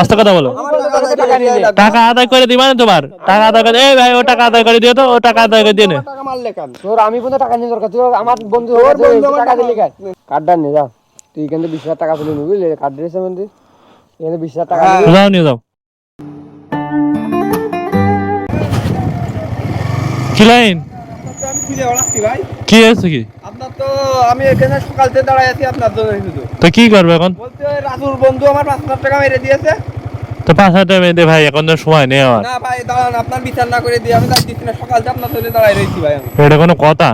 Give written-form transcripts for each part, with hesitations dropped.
আস্তে কথা বলো। টাকা আদায় করে দিবা না তোমার? টাকা আদায় করে, এই ভাই ও টাকা আদায় করে দিও তো, ও টাকা আদায় করে দিয়ে নে। টাকা মারলে কেন? তোর আমি বন্ধু টাকা নিয়ে দরকার, তুই আমার বন্ধু টাকা দিলি কেন? কার্ডটা নিয়ে যা, তুই কিন্তু 20,000 টাকা তুলে নিবি, কার্ড দিয়েছে বন্ধু, এখানে 20,000 টাকা যাও নিয়ে যাও। কি লাইন? কি হয়েছে কি? আপনার তো আমি এখানে সকাল থেকে দাঁড়ায় আছি আপনার জন্য শুধু। তো কি করবে এখন? বলতে রাজুর বন্ধু আমার 5,000 টাকা মেরে দিয়েছে। তো 5,000 টাকা মেয়ে দে ভাই, এখন তো সময় নেই আমার। না ভাই দাঁড়ান, আপনার বিচার না করে দিয়ে আমি যাচ্ছি না, সকাল থেকে আপনার জন্য দাঁড়ায় রয়েছি ভাই আমি। এটা কোনো কথা?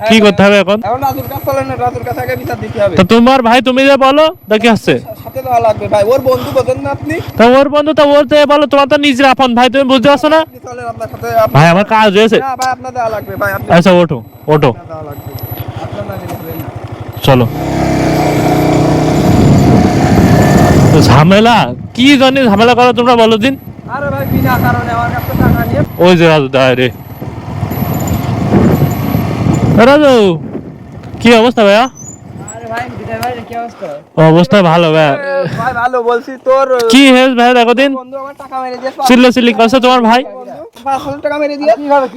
কি করতে হবে এখন? এখন রাজুর কাছে চলেন না, রাজুর কাছে আগে বিচার দিতে হবে। তো তোমার ভাই তুমি যে বলো, তো কি হচ্ছে? সাথে দেওয়া লাগবে ভাই, ওর বন্ধু বোঝেন না আপনি? তো ওর বন্ধু, তো ওর যে বলো, তোমার তো নিজের আপন ভাই, তুমি বুঝতে পারছো না? আপনি চলেন, আপনার সাথে ভাই আমার কাজ হয়েছে। না ভাই, আপনার দেওয়া লাগবে ভাই, আপনি আচ্ছা ওঠো ওঠো, দেওয়া লাগবে, আপনার না দিলে হবে না। চলো। তো ঝামেলা কি জানি, ঝামেলা করো তোমরা, বলো দিন। আরে ভাই বিনা কারণে আমার কাছে টাকা নিয়ে ওই যে রাজু দায় রে। রাজু কি অবস্থা ভাইয়া? আরে ভাই বিজয় ভাই কি অবস্থা? অবস্থা ভালো ভাইয়া। ভাই ভালো বলছি, তোর কি হেস ভাই, দেখো দিন বন্ধু আমার টাকা মেরে দিয়েছে। চিল্লা চিল্লি করছে তোমার ভাই। 5,000 টাকা মেরে দিয়েছে। কিভাবে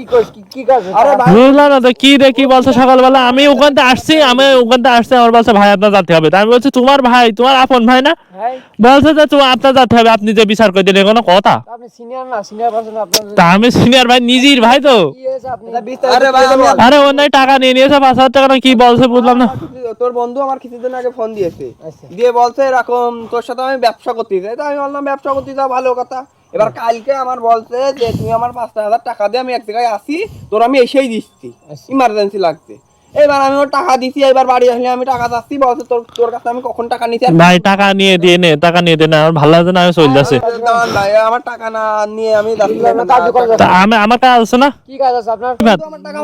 কি কাজ? আরে ভাই বুঝলাম না তো কি রে, কি বলছো সকালবেলা? আমি ওখান থেকে আসছি, আমার বলছে ভাই আপনার যেতে হবে। তা আমি বলছি তোমার ভাই, তোমার আপন ভাই না? ভাই বলছে যে তোমার আপনার যেতে হবে, আপনি যে বিচার করে দিলেন, কোনো কথা? আপনি সিনিয়র না, সিনিয়র পারসন আপনার। তা আমি সিনিয়র ভাই, নিজের ভাই তো। কি হয়েছে আপনি? আরে ভাই আরে অন্যায় টাকা নিয়ে নিয়েছে 5,000 টাকা, না কি বলছে বুঝলাম না। তোর বন্ধু আমার কিছুদিন আগে ফোন দিয়েছে, দিয়ে বলছে এরকম তোর সাথে আমি ব্যবসা করতে চাই। তাই আমি বললাম ব্যবসা করতে যাও, ভালো কথা। এবার কালকে আমার বলছে যে তুমি আমার 5,000 টাকা দিয়ে, আমি এক জায়গায় আসি, তোর আমি এসেই দিচ্ছি, ইমার্জেন্সি লাগছে। এবার আমি ওর টাকা দিছি, এবার বাড়ি আসলে আমি টাকা চাচ্ছি, বলছে তোর তোর কাছে আমি কখন টাকা নিছি? ভাই টাকা নিয়ে দিয়ে নে, টাকা নিয়ে দে না, আমার ভালো লাগে না, আমি চলে যাচ্ছে। দাঁড়ান ভাই, আমার টাকা না নিয়ে আমি যাচ্ছি না। তা আমার কাজ আছে না? কি কাজ আছে আপনার?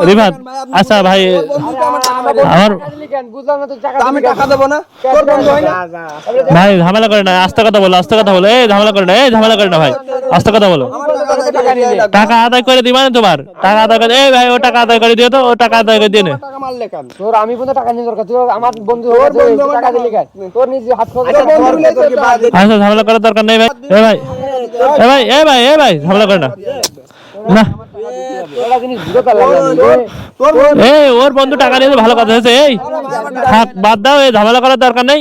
রিভাত, আচ্ছা ভাই আমার বুঝলাম না তো, আমি টাকা দেবো না, তোর বন্ধু হয় না? ভাই ঝামেলা করে না, আস্তে কথা বলো, আস্তে কথা বলো। এই ঝামেলা করে না, এই ঝামেলা করে না ভাই, আস্তে কথা বলো। টাকা আদায় করে দিবা না তোমার? টাকা আদায় করে, এই ভাই ও টাকা আদায় করে দিও তো, ও টাকা আদায় করে দিয়ে নে। টাকা মারলে কেন? তোর আমি বন্ধু টাকা নিয়ে দরকার, তুই আমার বন্ধু টাকা দিলি কেন? তোর নিজে হাত খরচ। আচ্ছা ঝামেলা করার দরকার নেই ভাই। এ ভাই এ ভাই এ ভাই এ ভাই ঝামেলা করে না না। এই ওর বন্ধু টাকা নিয়েছে, ভালো কথা হয়েছে। এই থাক, বাদ দাও, এই ঝামেলা করার দরকার নেই।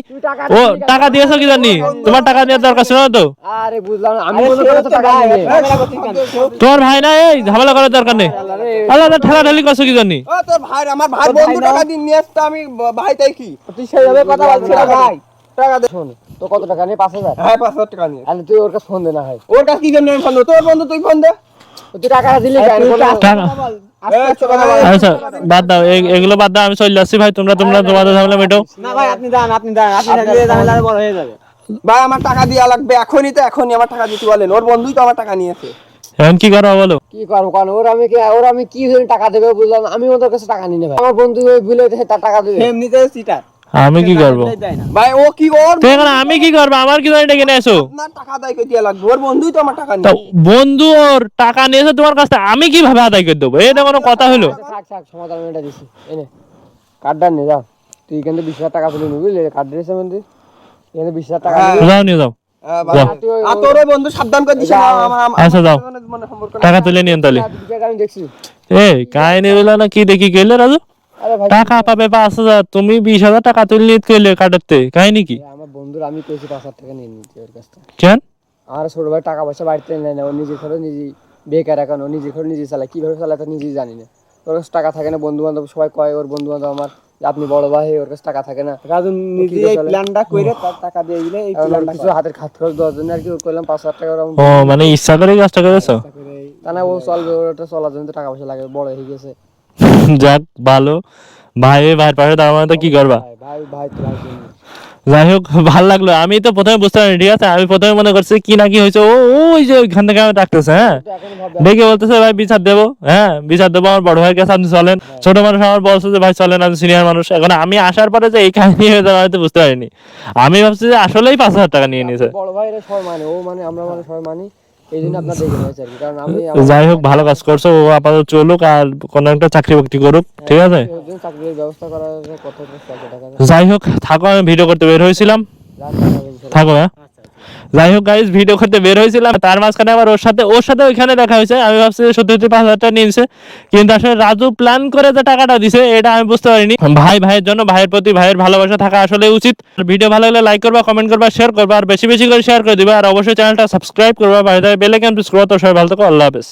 ও টাকা দিয়েছো কি জানি, তোমার টাকা নেওয়ার দরকার ছিল না তো। আরে বুঝলাম না, আমি বন্ধু তো টাকা নিয়ে তোমার ভাই না, এই ঝামেলা করার দরকার নেই। আল্লাহ ঠেলাঠেলি করছো কি জানি। ও তোর ভাই, আমার ভাই বন্ধু টাকা দিয়ে নিয়ে আসতে, আমি ভাই তাই কি? তুই সেইভাবে কথা বলছিস না ভাই। টাকা দে। শোন, তো কত টাকা নিয়ে? 5,000। হ্যাঁ 5,000 টাকা নিয়ে। আরে তুই ওর কাছে ফোন দে না ভাই। ওর কাছে কি জন্য ফোন দে? তোর বন্ধু, তুই ফোন দে। তুই টাকা দিলি কেন? আচ্ছা বাদ দাও, এগুলো বাদ দাও, আমি চলে যাচ্ছি ভাই। তোমরা তোমাদের ঝামেলা মেটাও না ভাই, আপনি যান, আপনি ঝামেলা বড় হয়ে যাবে ভাই। আমার টাকা দেয়া লাগবে এখনই, তো এখনই আমার টাকা দিতে বলেন। ওর বন্ধুই তো আমার টাকা নিয়েছে। এখন কি করবো বলো? কি করবো কারণ ওর আমি কি টাকা দেবে বুঝলাম, আমি ওদের কাছে টাকা নিয়ে নেব। আমার বন্ধু ভুলে তার টাকা দেবে, এমনিতে সিটার। আমি কি করবো ভাই? ও কি ওর আমি কি করবো? আমার কি ডেকে নিয়ে এসো? আপনার টাকা আদায় করে দেয়া লাগবে, ওর বন্ধুই তো আমার টাকা তা নিয়ে। বন্ধু ওর টাকা নিয়েছে তোমার কাছ থেকে, আমি কিভাবে আদায় করে দেবো? এটা কোনো কথা হলো? থাক সমাধান এটা দিছি, এনে কার্ডটা নিয়ে যা, তুই কিন্তু 20,000 টাকা তুলে নিবি, কার্ড দিয়েছে বন্ধু, এখানে 20,000 টাকা যাও নিয়ে যাও। তোর বন্ধু সাবধান করে দিস। আচ্ছা যাও, টাকা তুলে নিয়ে তাহলে। আমি দেখছি এই কাহিনী বললো না, কি দেখি কইলে রাজু? টাকা পাবে 5,000, তুমি 20,000 টাকা তুলে নিয়ে কইলে কাটাতে, কাহিনী কি? আমার বন্ধুর আমি কইছি 5,000 টাকা নিয়ে নিতে ওর কাছ থেকে। কেন? আর ছোট ভাই টাকা পয়সা বাড়িতে নেয় না, ও নিজে খরচ নিজেই বেকার, এখন ও নিজে খরচ নিজে চালায়, কিভাবে চালায় তা নিজেই জানি না। ওর কাছে টাকা থাকে না, বন্ধু বান্ধব সবাই কয়, ওর বন্ধু বান্ধব আমার আপনি বড় ভাই, ওর কাছে টাকা থাকে না। রাজু নিজে এই প্ল্যানটা কইরে তার টাকা দিয়ে দিলে, এই প্ল্যানটা কিছু হাতের খাত খরচ দেওয়ার জন্য আর কি ওর কইলাম 5,000 টাকা। ও মানে ইচ্ছা করে কাজটা করেছো? তা না, ও চলবে, ওটা চলার জন্য তো টাকা পয়সা লাগে, বড় হয়ে গেছে। যাক ভালো, ভাইয়ের পাশে দাঁড়ানো, তো কি করবা? ভাই তো ভাই জন্য। যাই হোক, ভাল লাগলো। আমি তো প্রথমে বুঝতে পারিনি, ঠিক আছে? আমি প্রথমে মনে করছি কি না কি হয়েছে, ওই যে ওইখান থেকে আমি ডাকতেছে, হ্যাঁ ডেকে বলতেছে ভাই বিচার দেবো, হ্যাঁ বিচার দেবো, আমার বড় ভাইয়ের কাছে আপনি চলেন। ছোট মানুষ আমার বলছে যে ভাই চলেন, আমি সিনিয়র মানুষ। এখন আমি আসার পরে যে এই কাহিনী হয়ে যাবে হয়তো বুঝতে পারিনি। আমি ভাবছি যে আসলেই 5,000 টাকা নিয়ে নিয়েছে। বড় ভাইরা সবাই মানে, ও মানে আমরা মানে সবাই মানি, এই জন্য আপনার দেখে নিয়েছে আর কি। কারণ আমি যাই হোক, ভালো কাজ করছো। ও আপাতত চলুক, আর কোনো একটা চাকরি বাকরি করুক, ঠিক আছে? চাকরির ব্যবস্থা করার কত টাকা। যাই হোক, থাকো, আমি ভিডিও করতে বের হয়েছিলাম, থাকো, হ্যাঁ। যাই হোক গাইস, ভিডিও করতে বের হয়েছিলাম, তার মাঝখানে আবার ওর সাথে ওইখানে দেখা হয়েছে। আমি ভাবছি সত্যি সত্যি 5,000 টাকা নিয়েছে, কিন্তু আসলে রাজু প্ল্যান করে যে টাকাটা দিছে এটা আমি বুঝতে পারিনি। ভাইয়ের জন্য ভাইয়ের প্রতি ভাইয়ের ভালোবাসা থাকা আসলে উচিত। ভিডিও ভালো লাগলে লাইক করবা, কমেন্ট করবা, শেয়ার করবা, আর বেশি বেশি করে শেয়ার করে দিবা, আর অবশ্যই চ্যানেলটা সাবস্ক্রাইব করবা, বাইরে বেল আইকন প্রেস করবা। তো সবাই ভালো থাকো, আল্লাহ হাফেজ।